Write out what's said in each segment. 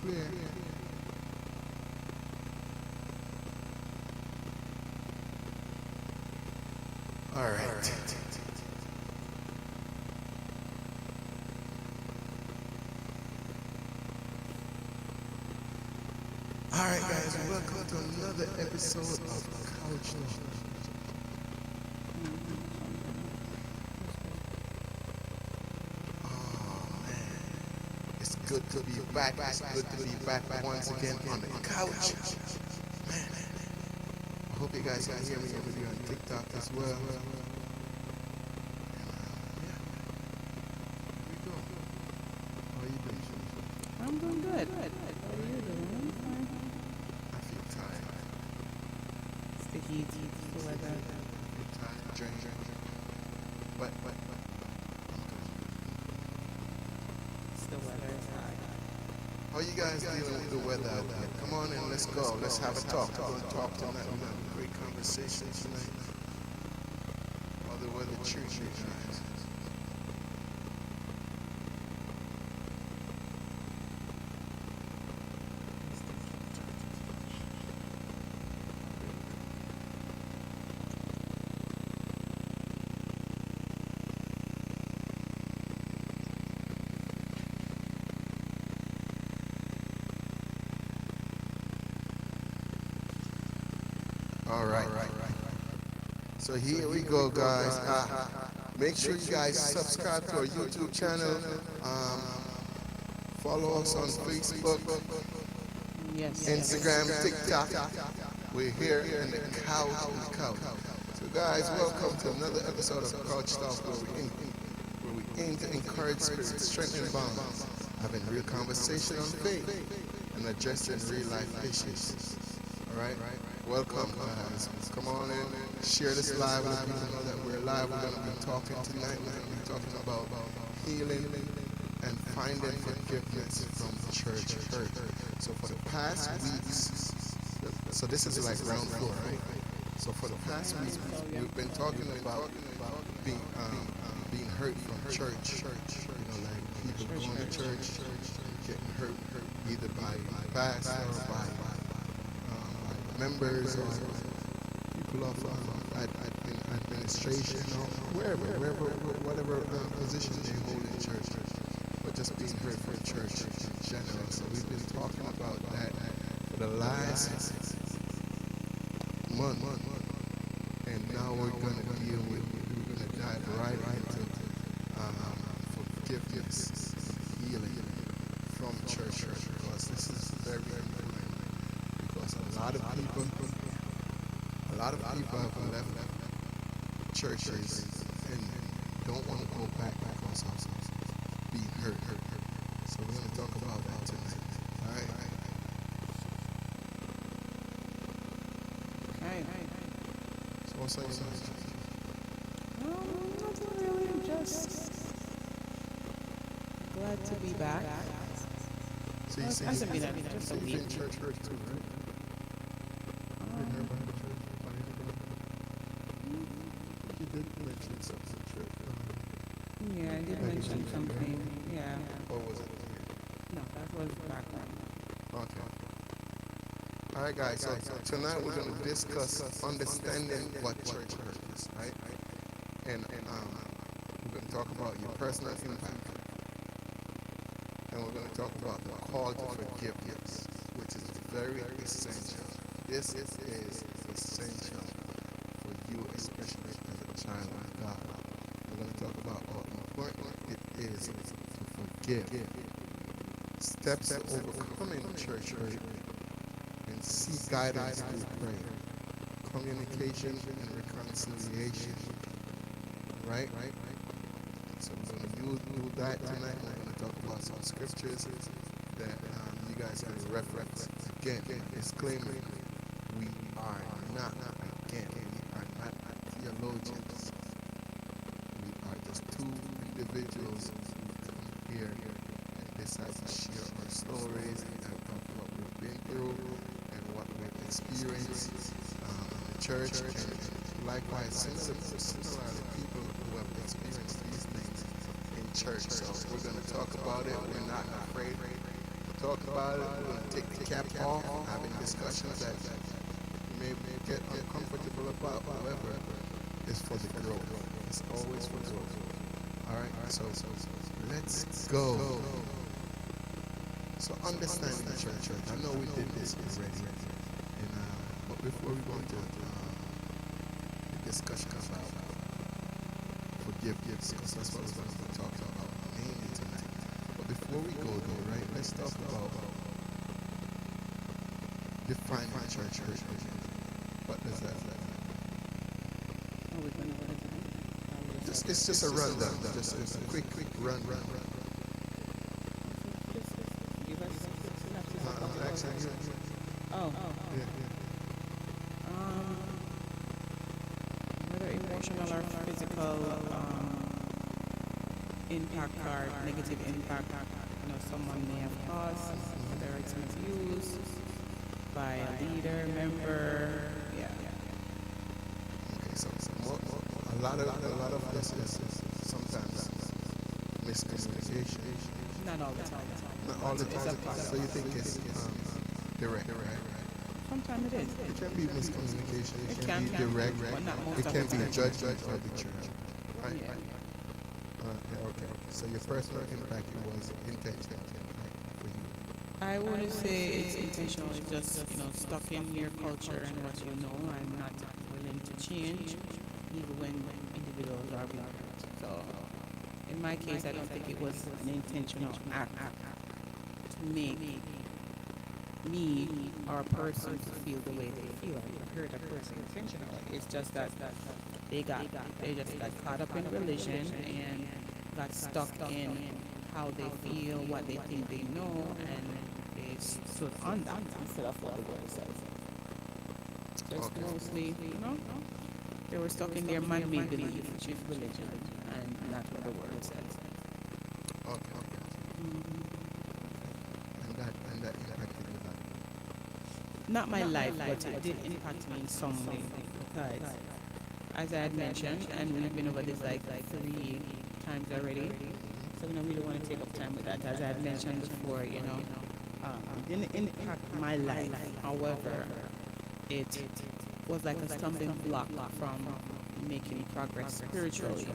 clear. All right. All right, guys, welcome to another episode of Couch Love. Oh man, it's good to be back. It's good to be back once again on the couch. Man, I hope you guys can hear me over there on TikTok as well. How are you doing? I'm doing good. How are you doing? I feel tired. It's the heat, it's the weather. I feel tired. Drained. But I'm good. It's the weather. It's hot. How you guys dealing with the weather out there? Come on in, let's go. Let's have a talk. We're going to talk tonight. We're going to have a great conversation tonight. How the weather treats you guys. All right. So here we go, guys. Make sure you guys subscribe to our YouTube channel. Follow us on Facebook, Yes. Instagram, TikTok. We're here in the couch. So, guys, welcome to another episode of Couch Talk, where we aim to encourage spirits, strengthen bonds, having real conversation on faith, and addressing real life issues. All right. Welcome, guys. Come on in, share this live with people know that we're live. We're going to be talking tonight. We're going to be talking about healing and finding forgiveness from church hurt. So for the past weeks, so this is like round 4, right? So for the past weeks, we've been talking about being hurt from church. You know, like people going to church, getting hurt either by pastor or by members or people of administration or wherever, whatever position they hold in church, but just being heard from church in general. So we've been talking about that for the last month, and now we're going to dive right into forgiveness, healing from church, because this is very important. Because a lot of people have left churches and don't want to go back because of being hurt. So we're going to talk about that tonight. All right. Okay. So what's up? Nothing really. Just glad to be back. So you Hasn't been just a you've week. been church hurt too, right? You did mention something church. Yeah, I did mention something. Yeah. Or was it? No, that was background. Okay. All right, guys. So tonight we're going to discuss understanding what church hurt is, right? And we're going to talk about your personal impact, and we're going to talk about the call to forgiveness, which is very essential. This is essential for you, especially as a child of God. We're going to talk about how important it is to forgive. Steps to overcoming church hurt and seek guidance through prayer, communication, and reconciliation. Right? So we're going to do that tonight. We're going to talk about some scriptures that you guys can reference. Again, disclaimer, we are not theologians. We are just two individuals who come here and decide to share our stories and talk what we've been through and what we've experienced in the church, and likewise similarly people who have experienced these things in church. So we're going to talk about it. We're not afraid to talk about it, we're going to take the cap off, having discussions that you may get uncomfortable about. However, it's for the growth. It's always for growth. All right, so let's go. So understanding the church. I know we did this already, and, but before we go into the discussion about forgiveness, because that's what we're going to be talking about mainly tonight. But before we go there, right, let's talk about defining church hurt. What does that mean? Oh, we're going to go into It's just a rundown, just a quick run. Give us Actually, Oh. yeah. Whether emotional or physical impact or negative impact, someone may have caused, whether it's an abuse by a leader, member, Okay, so a lot of this is sometimes miscommunication. Not all the time. Not all the It's a time. part So of you it. think it's direct, right? Sometimes it is. It can be miscommunication. It It can be can, direct. but not most It of can the be time. judgment of the church, right? Yeah. Yeah, okay. So your personal impact was intentional, right, for you. I wouldn't say it's intentional. It's just, stuck in your culture and what you know and not willing to change, even when individuals are being hurt. So, in my case, I don't think it was an intentional act to make me or a person to feel the way they feel. I hurt a person intentionally. It's just that they just got caught up in religion and got stuck in how they feel, what they think they know, and they stood on that instead of what the word says. Just Okay. mostly, they were stuck in their man-made belief, which is religion, and not what the word says. Okay. And that impacted your life. Not my life, but it did impact me in some way because, as I had mentioned, and we've been over this like 3 times already, so we don't really want to take up time with that. As I had mentioned before, it didn't impact my life. However, it was like a stumbling block from making progress spiritually.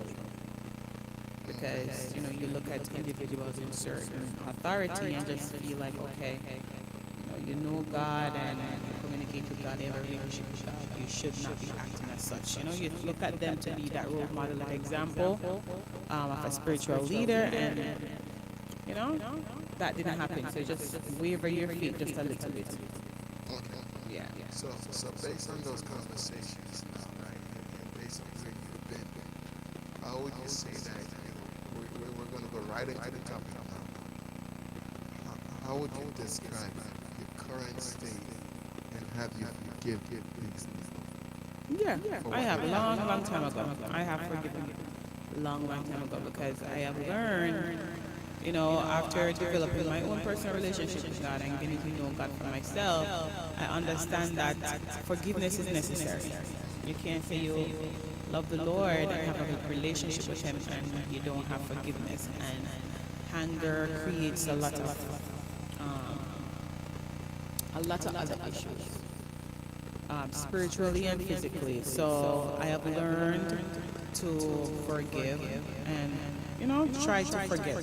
Because, you look at individuals in certain authority and just feel like, okay, you know God and you communicate with God, you have a relationship with God. You should not be acting as such. You look at them to be that role model, that example of a spiritual leader, and that didn't happen. So just waver your feet just a little bit. Okay. Yeah. So based on those conversations now, right, and based on where you've been, how would you say that, we're going to go right into the topic now. How would you describe your current state and have you forgive these people? Yeah, I have long time ago. I have forgiven long time ago because I have learned, after developing my own personal relationship with God and getting to know God for myself, I understand that forgiveness is necessary. You can't say you love the Lord and have a relationship with Him and you don't have forgiveness. And anger creates a lot of other issues. Spiritually and physically. So I have learned to forgive and, try to forget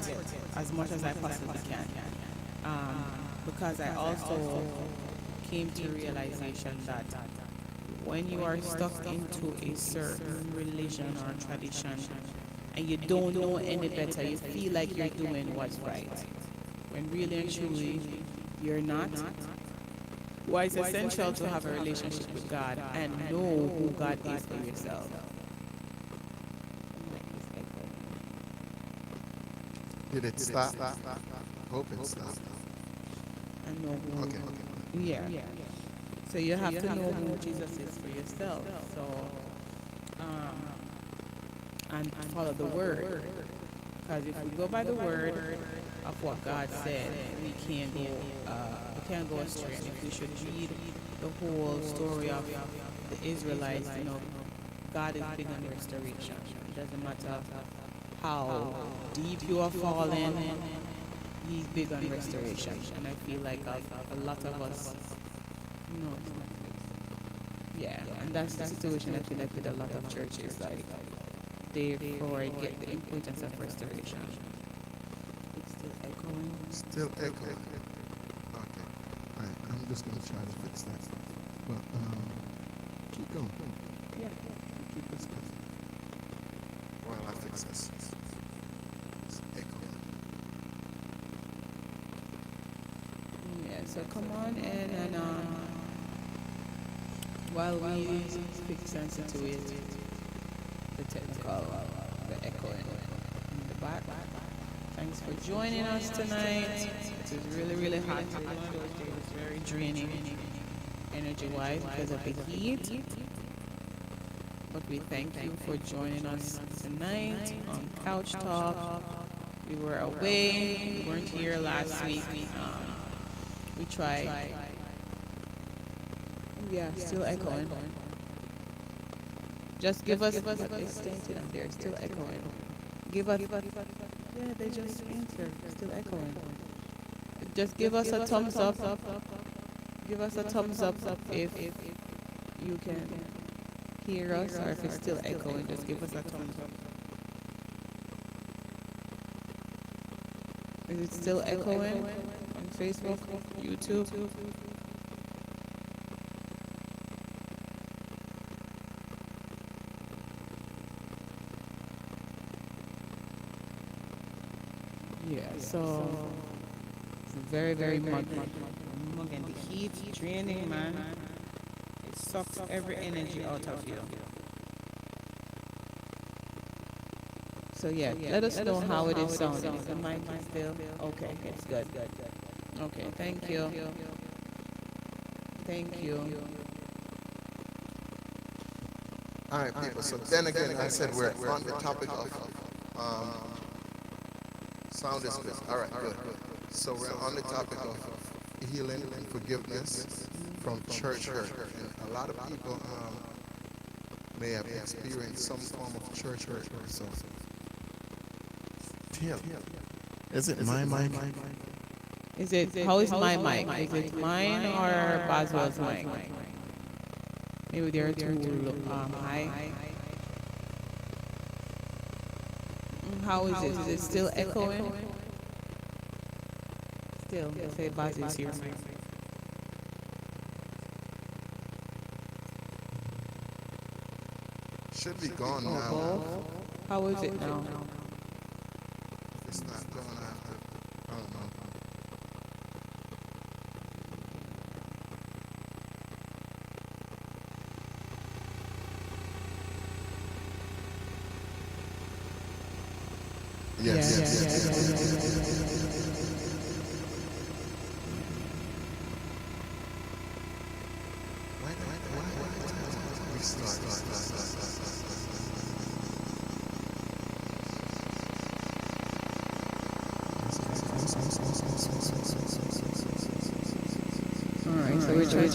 as much as I possibly can. Because I also came to realization that when you are stuck into a certain religion or tradition and you don't know any better, you feel like you're doing what's right. When really and truly you're not. Why it's essential to have a relationship with God and know who God is for yourself. Did it stop? Hope it stopped. And know who. Okay. Yeah. So you have to know who Jesus is for yourself. So, and follow the word. Because if we go by the word of what God said, we can't go astray. And if we should read the whole story of the Israelites, God is big on restoration. It doesn't matter how deep you are fallen, he's big on restoration, and I feel like a lot of us, no, it's not fixed. Yeah, and that's the situation I feel like with a lot of churches, like they forget the importance of restoration. It's still echoing. Still echoing. Okay. Alright, I'm just gonna try to fix that. But keep going. Yeah. Keep discussing. While I fix this. It's echoing. Yeah. So come on in and while we fix and situate the technical, the echoing in the back. Thanks for joining us tonight. It was really, really hot. One of those days, very draining energy-wise because of the heat. But we thank you for joining us tonight on Couch Talk. We were away. We weren't here last week. We tried. Yeah, still echoing. Just give us. It's stated up there. Still echoing. Give us. Yeah, they just answered. Still echoing. Just give us a thumbs up. Give us a thumbs up if you can hear us, or if it's still echoing. Just give us a thumbs up. Is it still echoing on Facebook, YouTube? Yeah, so it's very, very muggy. And the heat draining, man. It sucks every energy out of you. So yeah, let us know how it is sounding. Is the mic is still? Okay, it's good. Okay, thank you. Thank you. Alright, people. So then again, I said we're on the topic of sound is good. Alright, good. So we're on the topic of healing and forgiveness from church hurt. And a lot of people may have experienced some form of church hurt. So, Tim, is it my mic? Is it, how is my mic? Is it mine or Boswell's mic? Maybe they're too high. How is it? Is it still echoing? Still, they say Boswell's here. Should be gone now. How is it now? If it's not gone, I have to, I don't know. Yes. Why? Restart. Alright, so we're trying to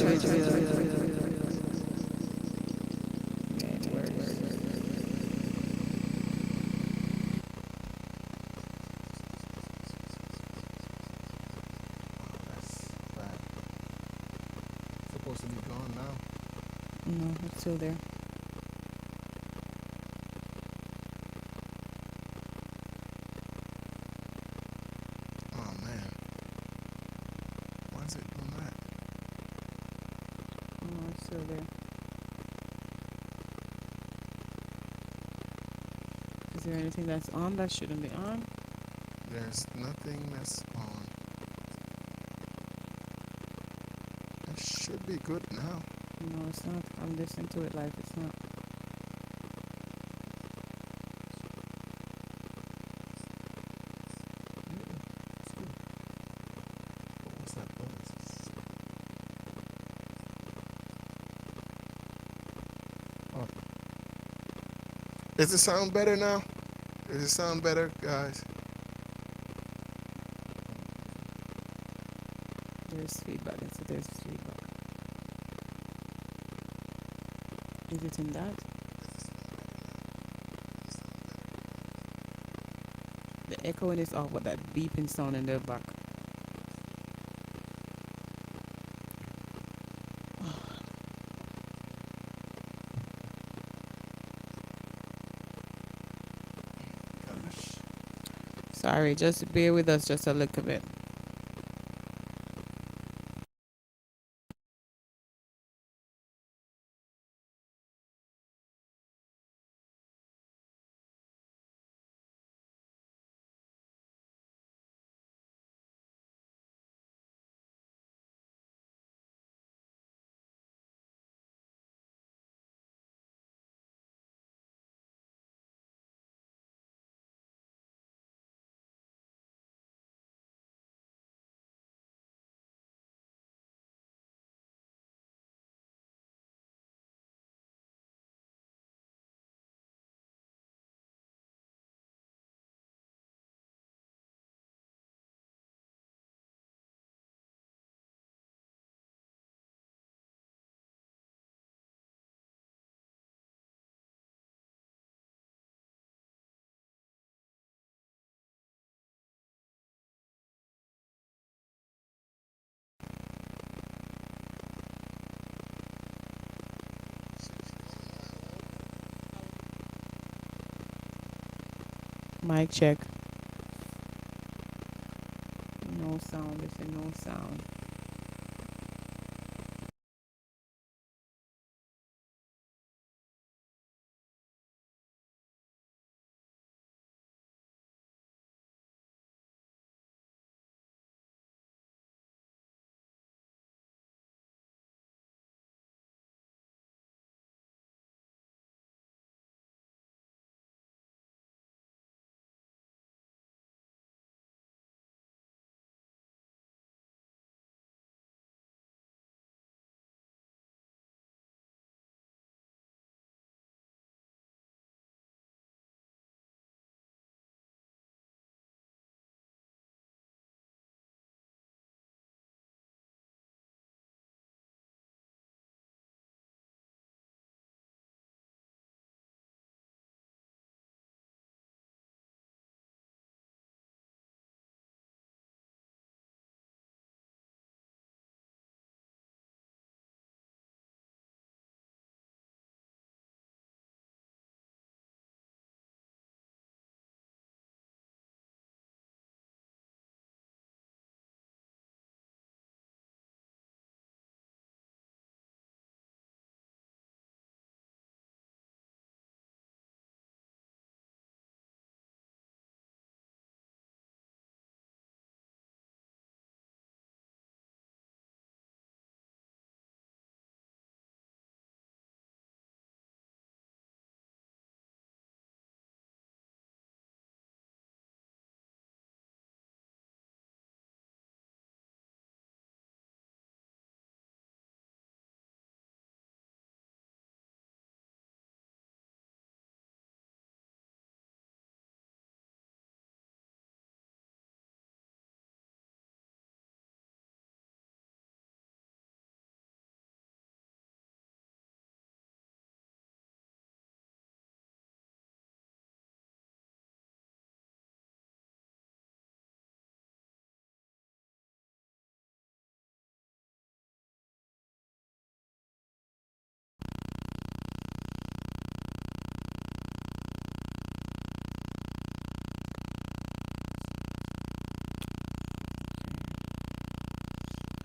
Supposed to be gone now. no, it's still there. Oh man. Why is it doing that? No, it's still there. Is there anything that's on that shouldn't be on? There's nothing that's on. It should be good now. No, it's not. I'm listening to it live. It's not. It's good. But what's that buzz? Oh. Does it sound better now? Does it sound better, guys? There's feedback. There's feedback. Is it in that? The echoing is off, but that beeping sound in the back. Gosh. Sorry, just bear with us just a little bit. Mic check. No sound. It's a no sound.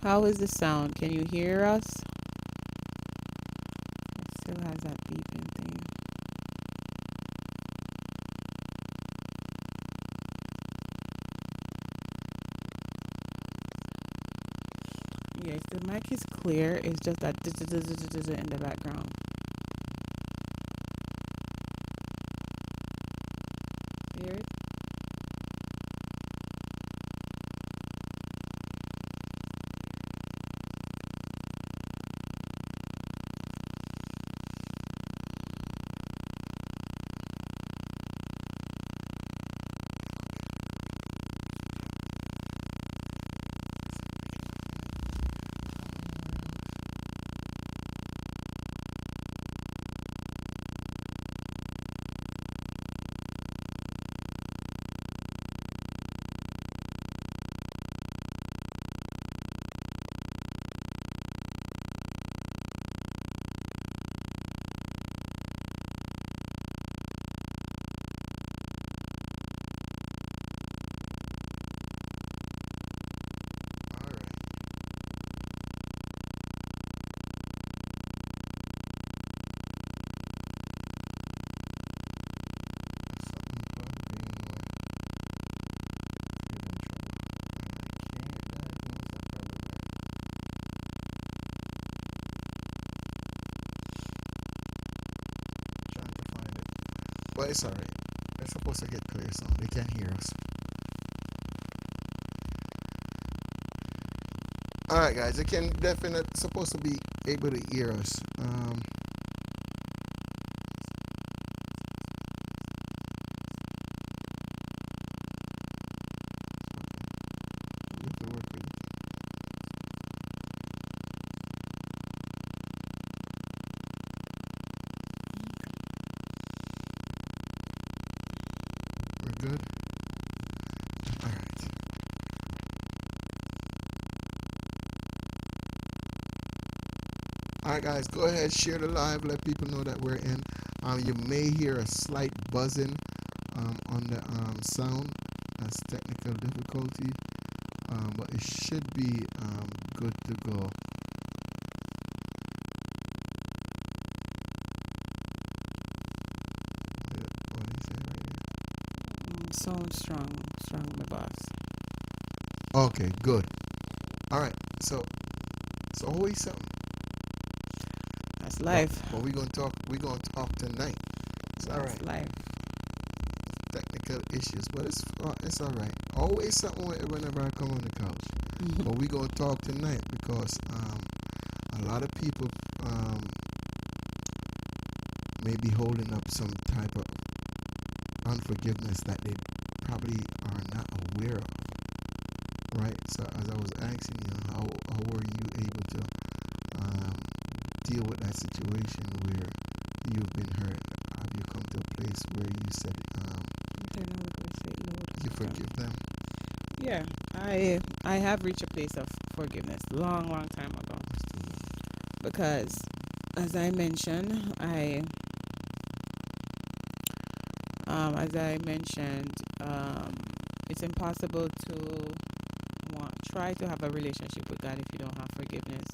How is the sound? Can you hear us? It still has that beeping thing. Yes, the mic is clear. It's just that in the background. Hear it? but it's alright. They're supposed to get clear sound. They can't hear us. Alright, guys. They can definitely supposed to be able to hear us. We have to work with it. We're good. Alright. Alright, guys. Go ahead, share the live. Let people know that we're in. You may hear a slight buzzing on the sound. That's technical difficulty. But it should be good to go. What did he say right Sound strong, my boss. here? Okay, good. All right. So it's always something. That's life. But we're gonna talk. We're gonna talk tonight. It's all That's right. life. Technical issues, but it's all right. Always something whenever I come on the couch. But we're gonna talk tonight because a lot of people may be holding up some type of unforgiveness that they probably are not aware of, right? So as I was asking you, how were you able to deal with that situation where you've been hurt? Have you come to a place where you said you forgive them? Yeah, I have reached a place of forgiveness long time ago, because as I mentioned, it's impossible to try to have a relationship with God if you don't have forgiveness.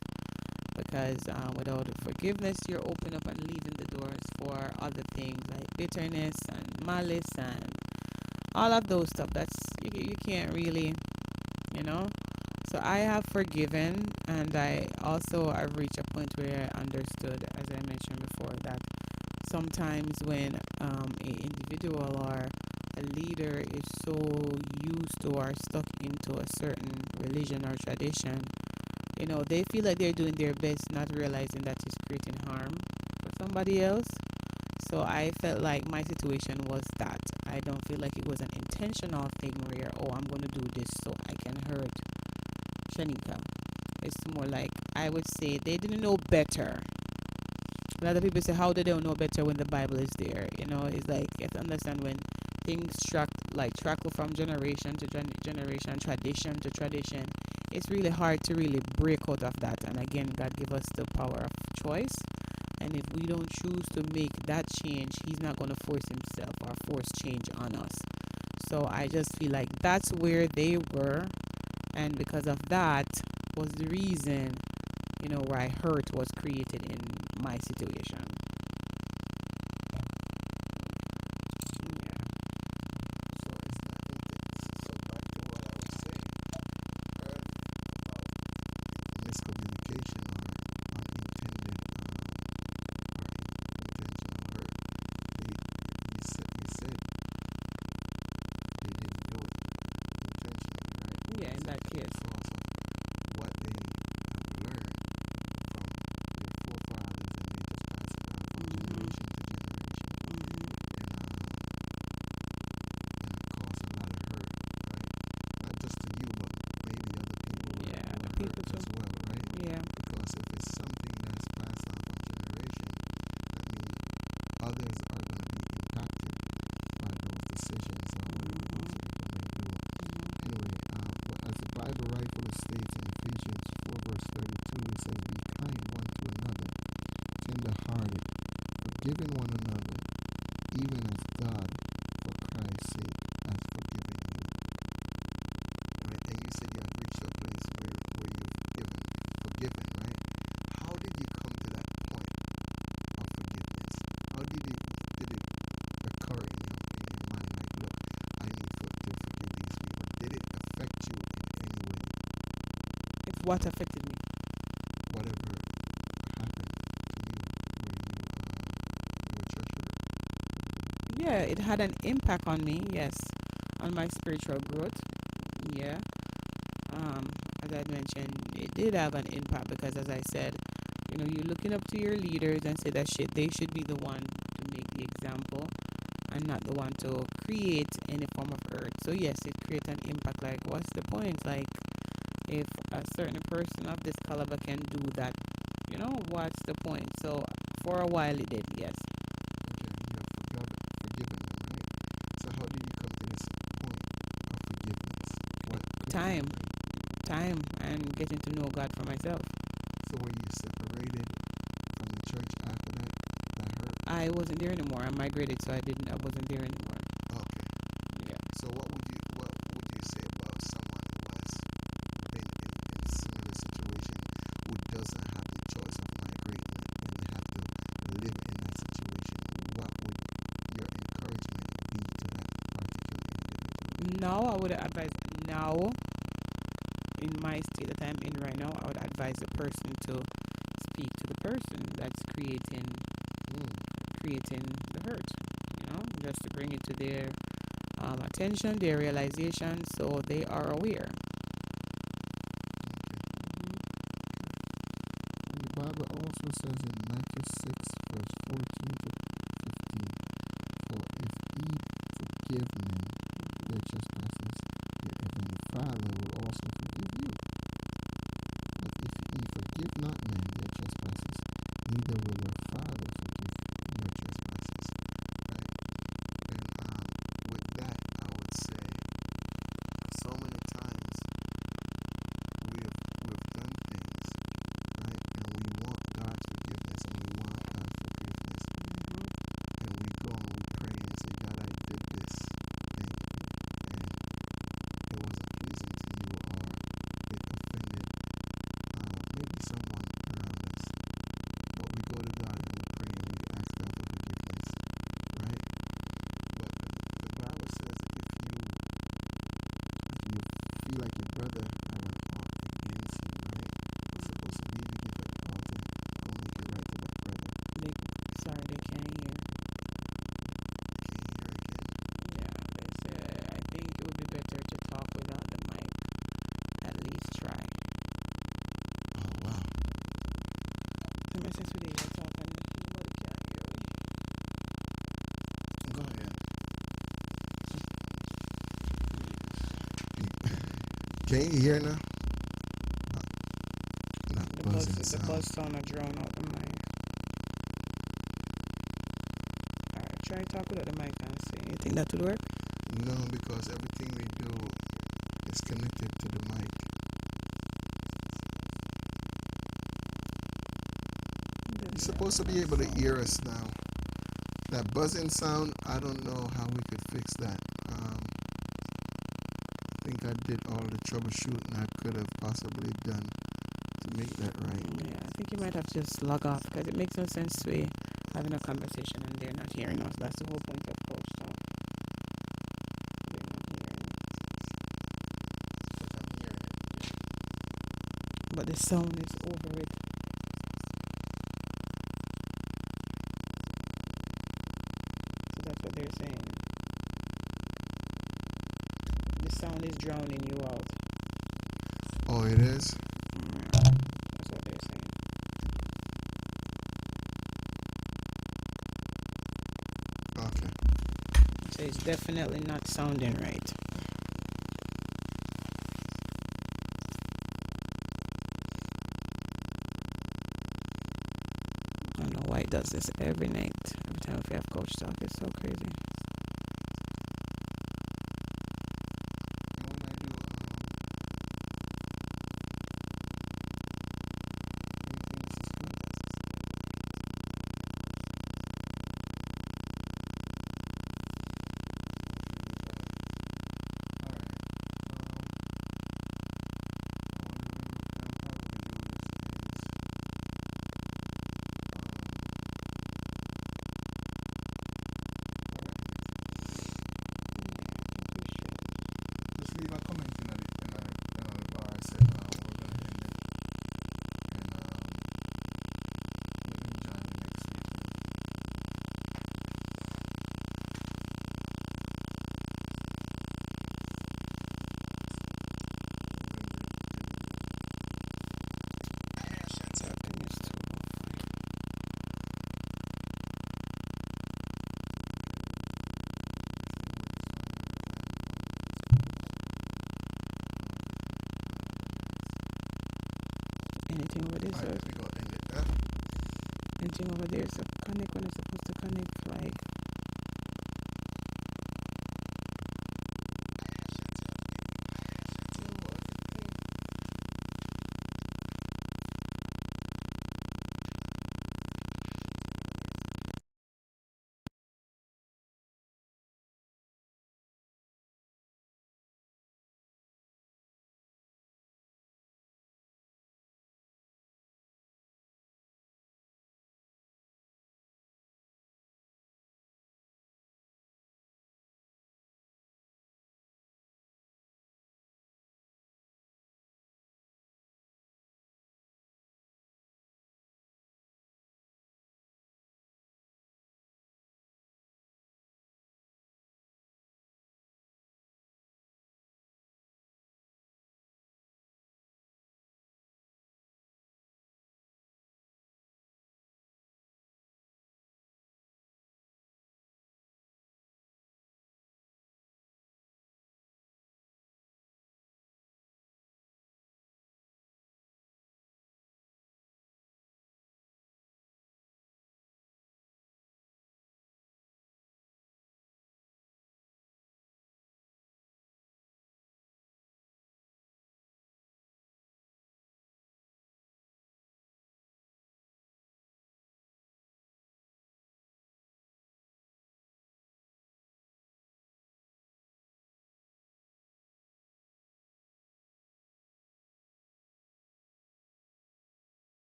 Because without forgiveness, you're open up and leaving the doors for other things like bitterness and malice and all of those stuff. That's you can't really, you know. So I have forgiven, and I've reached a point where I understood, as I mentioned before, that sometimes when an individual or a leader is so used to or stuck into a certain religion or tradition, they feel like they're doing their best, not realizing that it's creating harm for somebody else. So I felt like my situation was that I don't feel like it was an intentional thing where, oh, I'm going to do this so I can hurt Shanika. It's more like, I would say they didn't know better. A lot of people say, how do they know better when the Bible is there? It's like, you have to understand when things trackle from generation to generation, tradition to tradition. It's really hard to really break out of that. And again, God give us the power of choice. And if we don't choose to make that change, He's not going to force Himself or force change on us. So I just feel like that's where they were. And because of that was the reason, why hurt was created in my situation. So it's not intense. So back to what I was saying, hurt, miscommunication or unintended or intentional hurt. You said they didn't do it intentionally, right? Yeah, in that case. Because of what they have learned from their forefathers, and they just pass it down from generation to generation, and it caused a lot of hurt, right? Not just to you, but maybe other people Yeah, were other hurt people as too. well, right? Yeah. Because if it's something that's passed on from generation, that means others are going to be impacted by those decisions or whatever those people may do. Anyway, but as the Bible rightfully states in Ephesians 4 verse 32, it says, be kind one to another, tender-hearted, forgiving one another, even as God, for Christ's sake, has forgiven you. Right? And you said you have reached a place where you've forgiven, right? How did you come to that point of forgiveness? How did it occur in your mind? Like, look, I need to forgive these people. Did it affect you in any way? If what affected me? Whatever happened to you, where you were church hurt? yeah, it had an impact on me, yes, on my spiritual growth. Yeah. Um, as I mentioned, it did have an impact because, as I said, you're looking up to your leaders and say that they should be the one to make the example and not the one to create any form of hurt. So yes, it creates an impact. Like, what's the point? Like, if a certain person of this caliber can do that, what's the point? So for a while it did, yes. Okay, you have forgiven them, right? So how did you come to this point of forgiveness? What Time, time, and getting to know God for myself. So were you separated from the church after that hurt? I wasn't there anymore. I migrated, so I wasn't there anymore. Okay. Yeah. So what would you say about someone who has been in a similar situation, who doesn't have the choice of migrating and they have to live in that situation? What would your encouragement be to that particular individual? Now I would advise now in my state that I'm in right now, I would advise the person to speak to the person that's creating the hurt. Just to bring it to their attention, their realization, so they are aware. And the Bible also says in Matthew 6, verse 14 to 15, for if ye forgive men their trespasses, your heavenly Father will also forgive you. But if ye forgive not men their trespasses, neither will your Father forgive your trespasses. Right? And with that, I would say, so many times we've done things, right? And we want God's forgiveness, and we want God's forgiveness, and we go and we pray and say, God, I did this thing, and it wasn't pleasing to you, or it offended maybe someone around us. But we go to God and we pray and we ask God for forgiveness, right? But the Bible says that if you feel like your brother have an ought against you, right? You're supposed to leave you give an altar, go make it right to that brother. Sorry, they can't hear. Can you hear again? Yeah, they said I think it would be better to talk without the mic. At least try. Oh wow. Ever since we were talking, nobody can hear me. Go ahead. Can you hear now? Not The buzzing buzz sound. sound a drown out the mic. Alright, try talk without the mic and see. You think that would work? No, because everything we do is connected to the mic. You're supposed to be able to hear us now. That buzzing sound, I don't know how we could fix that. I think I did all the troubleshooting I could have possibly done to make that right. Yeah, I think you might have to just log off because it makes no sense to be having a conversation and they're not hearing us. That's the whole point of Coach Talk. They're not hearing. But the sound is over it. So that's what they're saying. The sound is drowning you out. Oh, it is? That's what they're saying. Okay. So it's definitely not sounding right. I don't know why it does this every night. Every time we have Coach Talk, it's so crazy. And when I do everything else is good. Alright. Anything over there, All sir? right, we gonna end it there. Anything over there, sir? Connect when it's supposed